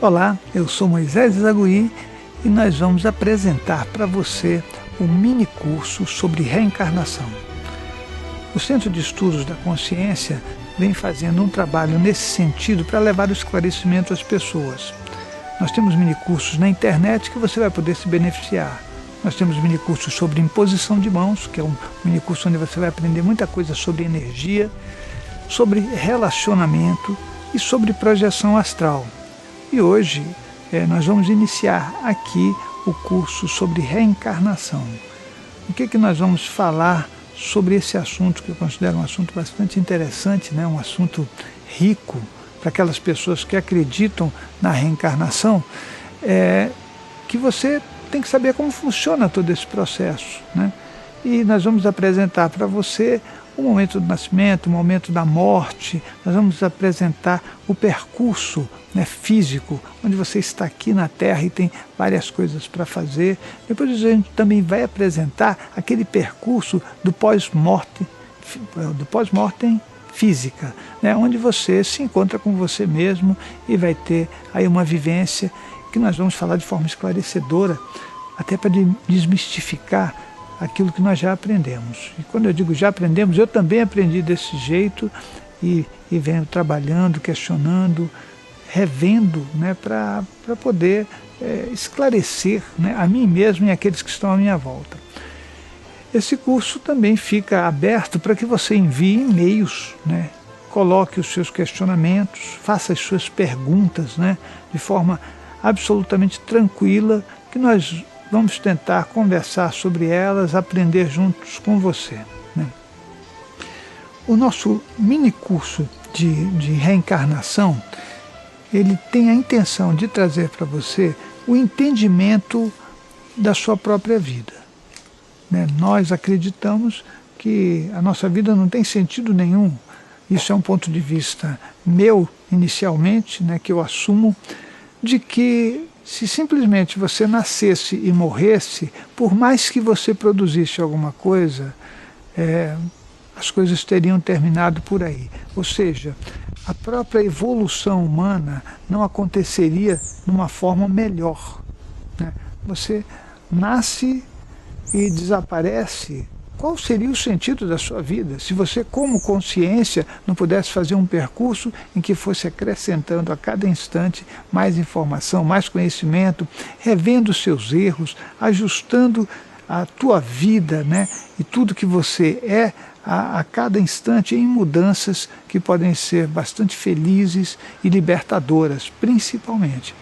Olá, eu sou Moisés Zaguri e nós vamos apresentar para você um mini curso sobre reencarnação. O Centro de Estudos da Consciência vem fazendo um trabalho nesse sentido para levar o esclarecimento às pessoas. Nós temos mini cursos na internet que você vai poder se beneficiar. Nós temos mini cursos sobre imposição de mãos, que é um mini curso onde você vai aprender muita coisa sobre energia, sobre relacionamento e sobre projeção astral. E hoje nós vamos iniciar aqui o curso sobre reencarnação. O que nós vamos falar sobre esse assunto, que eu considero um assunto bastante interessante, né? Um assunto rico para aquelas pessoas que acreditam na reencarnação, que você tem que saber como funciona todo esse processo, né? E nós vamos apresentar para você o momento do nascimento, o momento da morte. Nós vamos apresentar o percurso, né, físico, onde você está aqui na Terra e tem várias coisas para fazer. Depois a gente também vai apresentar aquele percurso do pós-mortem física, né, onde você se encontra com você mesmo e vai ter aí uma vivência que nós vamos falar de forma esclarecedora, até para desmistificar aquilo que nós já aprendemos. E quando eu digo já aprendemos, eu também aprendi desse jeito e venho trabalhando, questionando, revendo, né, para poder esclarecer, né, a mim mesmo e aqueles que estão à minha volta. Esse curso também fica aberto para que você envie e-mails, né, coloque os seus questionamentos, faça as suas perguntas, né, de forma absolutamente tranquila, que nós vamos tentar conversar sobre elas, aprender juntos com você, né? O nosso mini curso de reencarnação, ele tem a intenção de trazer para você o entendimento da sua própria vida, né? Nós acreditamos que a nossa vida não tem sentido nenhum. Isso é um ponto de vista meu, inicialmente, né, que eu assumo, de que se simplesmente você nascesse e morresse, por mais que você produzisse alguma coisa, as coisas teriam terminado por aí. Ou seja, a própria evolução humana não aconteceria numa forma melhor, né? Você nasce e desaparece. Qual seria o sentido da sua vida se você, como consciência, não pudesse fazer um percurso em que fosse acrescentando a cada instante mais informação, mais conhecimento, revendo os seus erros, ajustando a tua vida, né, e tudo que você é a cada instante em mudanças que podem ser bastante felizes e libertadoras, principalmente.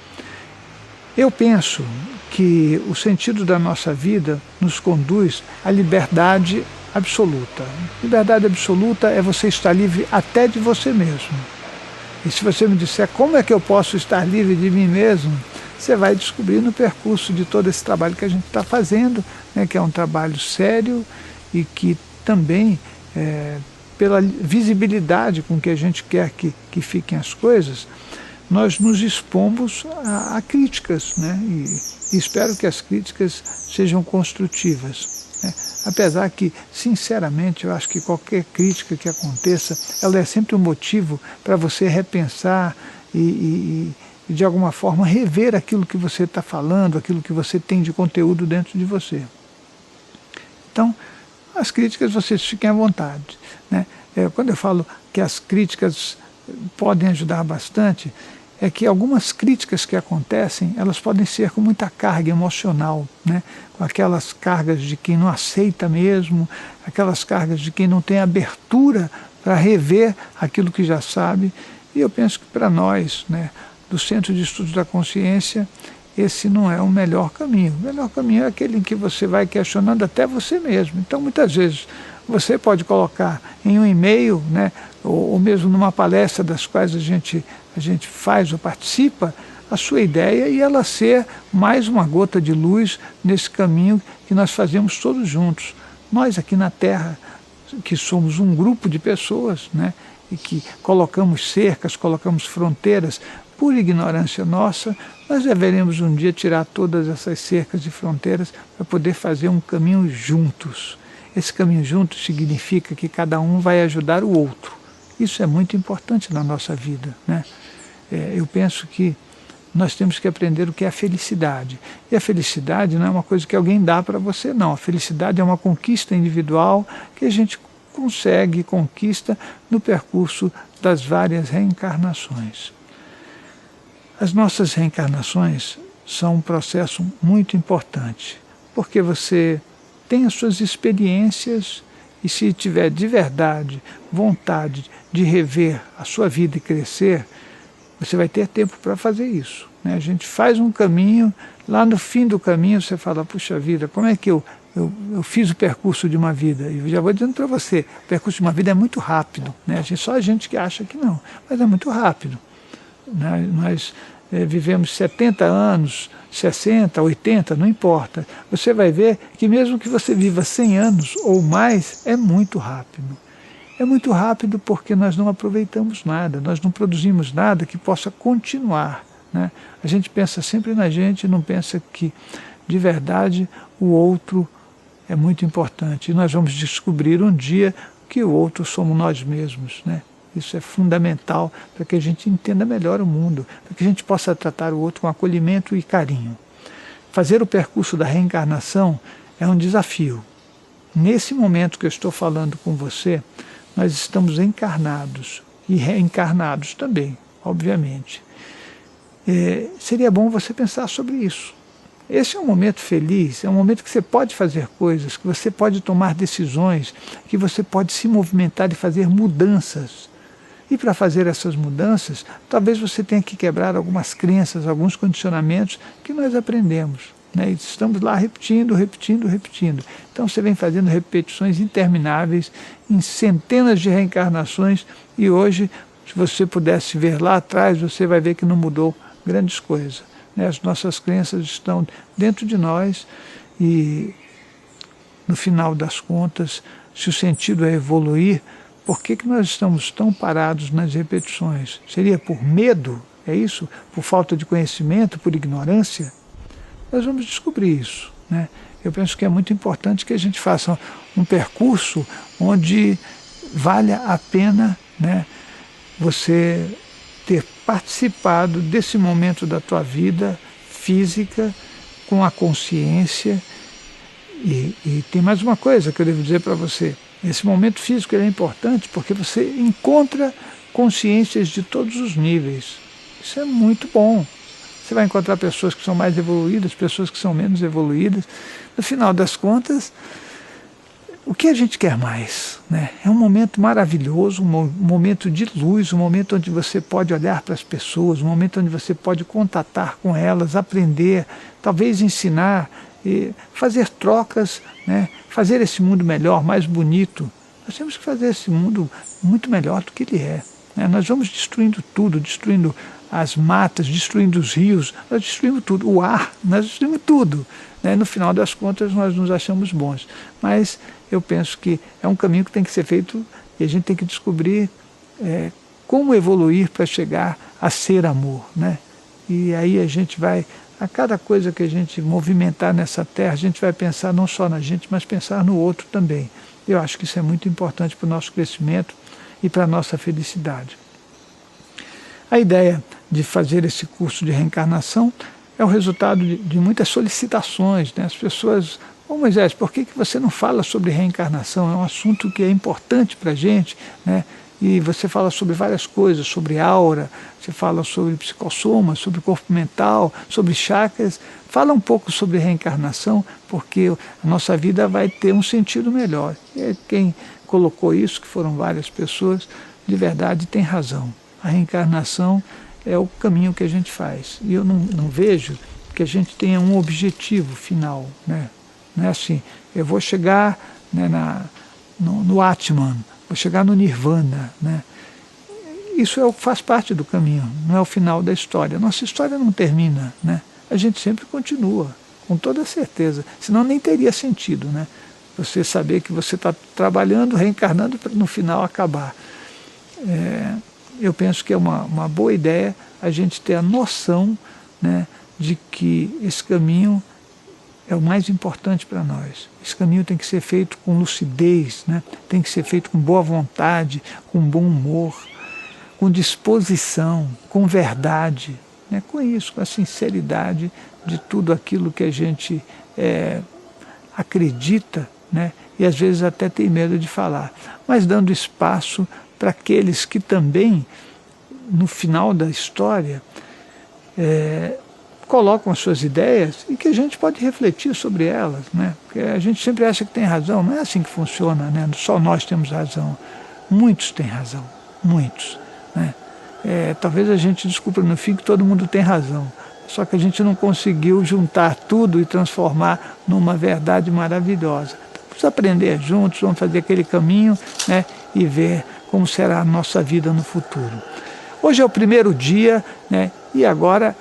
Eu penso que o sentido da nossa vida nos conduz à liberdade absoluta. Liberdade absoluta é você estar livre até de você mesmo. E se você me disser como é que eu posso estar livre de mim mesmo, você vai descobrir no percurso de todo esse trabalho que a gente está fazendo, né, que é um trabalho sério e que também, pela visibilidade com que a gente quer que fiquem as coisas, nós nos expomos a críticas, né? E espero que as críticas sejam construtivas, né? Apesar que, sinceramente, eu acho que qualquer crítica que aconteça, ela é sempre um motivo para você repensar e, de alguma forma, rever aquilo que você está falando, aquilo que você tem de conteúdo dentro de você. Então, as críticas, vocês fiquem à vontade, né? Quando eu falo que as críticas podem ajudar bastante, é que algumas críticas que acontecem, elas podem ser com muita carga emocional, né? Com aquelas cargas de quem não aceita mesmo, aquelas cargas de quem não tem abertura para rever aquilo que já sabe. E eu penso que para nós, né, do Centro de Estudos da Consciência, esse não é o melhor caminho. O melhor caminho é aquele em que você vai questionando até você mesmo. Então, muitas vezes, você pode colocar em um e-mail, né, ou mesmo numa palestra das quais a gente faz ou participa, a sua ideia e ela ser mais uma gota de luz nesse caminho que nós fazemos todos juntos. Nós aqui na Terra, que somos um grupo de pessoas, né, e que colocamos cercas, colocamos fronteiras, por ignorância nossa, nós deveremos um dia tirar todas essas cercas e fronteiras para poder fazer um caminho juntos. Esse caminho juntos significa que cada um vai ajudar o outro. Isso é muito importante na nossa vida, né? Eu penso que nós temos que aprender o que é a felicidade. E a felicidade não é uma coisa que alguém dá para você, não. A felicidade é uma conquista individual que a gente consegue, conquista no percurso das várias reencarnações. As nossas reencarnações são um processo muito importante, porque você tem as suas experiências e se tiver de verdade vontade de rever a sua vida e crescer, você vai ter tempo para fazer isso, né? A gente faz um caminho, lá no fim do caminho você fala, puxa vida, como é que eu fiz o percurso de uma vida? E eu já vou dizendo para você, o percurso de uma vida é muito rápido, né? Só a gente que acha que não, mas é muito rápido. Nós vivemos 70 anos, 60, 80, não importa. Você vai ver que mesmo que você viva 100 anos ou mais, é muito rápido. É muito rápido porque nós não aproveitamos nada, nós não produzimos nada que possa continuar, né? A gente pensa sempre na gente, não pensa que, de verdade, o outro é muito importante. E nós vamos descobrir um dia que o outro somos nós mesmos, né? Isso é fundamental para que a gente entenda melhor o mundo, para que a gente possa tratar o outro com acolhimento e carinho. Fazer o percurso da reencarnação é um desafio. Nesse momento que eu estou falando com você, nós estamos encarnados e reencarnados também, obviamente. Seria bom você pensar sobre isso. Esse é um momento feliz, é um momento que você pode fazer coisas, que você pode tomar decisões, que você pode se movimentar e fazer mudanças. E para fazer essas mudanças, talvez você tenha que quebrar algumas crenças, alguns condicionamentos que nós aprendemos, né? E estamos lá repetindo, repetindo, repetindo. Então você vem fazendo repetições intermináveis em centenas de reencarnações e hoje, se você pudesse ver lá atrás, você vai ver que não mudou grandes coisas, né? As nossas crenças estão dentro de nós e, no final das contas, se o sentido é evoluir, por que nós estamos tão parados nas repetições? Seria por medo? É isso? Por falta de conhecimento? Por ignorância? Nós vamos descobrir isso, né? Eu penso que é muito importante que a gente faça um percurso onde valha a pena, né, você ter participado desse momento da tua vida física com a consciência. E tem mais uma coisa que eu devo dizer para você. Esse momento físico é importante porque você encontra consciências de todos os níveis. Isso é muito bom. Você vai encontrar pessoas que são mais evoluídas, pessoas que são menos evoluídas. No final das contas, o que a gente quer mais, né? É um momento maravilhoso, um momento de luz, um momento onde você pode olhar para as pessoas, um momento onde você pode contatar com elas, aprender, talvez ensinar, fazer trocas, né? Fazer esse mundo melhor, mais bonito. Nós temos que fazer esse mundo muito melhor do que ele é, né? Nós vamos destruindo tudo, destruindo as matas, destruindo os rios, nós destruímos tudo, o ar, nós destruímos tudo, né? No final das contas nós nos achamos bons, mas eu penso que é um caminho que tem que ser feito e a gente tem que descobrir como evoluir para chegar a ser amor, né? E aí a gente vai, a cada coisa que a gente movimentar nessa terra, a gente vai pensar não só na gente, mas pensar no outro também. Eu acho que isso é muito importante para o nosso crescimento e para a nossa felicidade. A ideia de fazer esse curso de reencarnação é o resultado de muitas solicitações, né? As pessoas, Moisés, por que você não fala sobre reencarnação? É um assunto que é importante para a gente, né? E você fala sobre várias coisas, sobre aura, você fala sobre psicossoma, sobre corpo mental, sobre chakras. Fala um pouco sobre reencarnação, porque a nossa vida vai ter um sentido melhor. E quem colocou isso, que foram várias pessoas, de verdade tem razão. A reencarnação é o caminho que a gente faz. E eu não vejo que a gente tenha um objetivo final, né? Não é assim, eu vou chegar, né, no Atman, vou chegar no Nirvana, né? Isso faz parte do caminho, não é o final da história. Nossa história não termina, né? A gente sempre continua, com toda certeza, senão nem teria sentido, né? Você saber que você está trabalhando, reencarnando para no final acabar. Eu penso que é uma boa ideia a gente ter a noção, né, de que esse caminho é o mais importante para nós. Esse caminho tem que ser feito com lucidez, né? Tem que ser feito com boa vontade, com bom humor, com disposição, com verdade, né, com isso, com a sinceridade de tudo aquilo que a gente acredita, né, e às vezes até tem medo de falar, mas dando espaço para aqueles que também, no final da história, colocam as suas ideias e que a gente pode refletir sobre elas, né? Porque a gente sempre acha que tem razão, não é assim que funciona, né? Só nós temos razão, muitos têm razão, muitos, né? Talvez a gente descubra no fim que todo mundo tem razão, só que a gente não conseguiu juntar tudo e transformar numa verdade maravilhosa. Então, vamos aprender juntos, vamos fazer aquele caminho, né? E ver como será a nossa vida no futuro. Hoje é o primeiro dia, né? E agora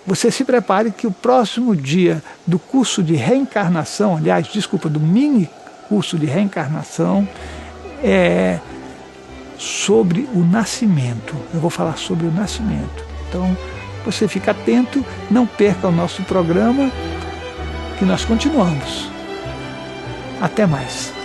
você se prepare que o próximo dia do curso de reencarnação, aliás, desculpa, do mini curso de reencarnação, é sobre o nascimento. Eu vou falar sobre o nascimento. Então, você fica atento, não perca o nosso programa, que nós continuamos. Até mais.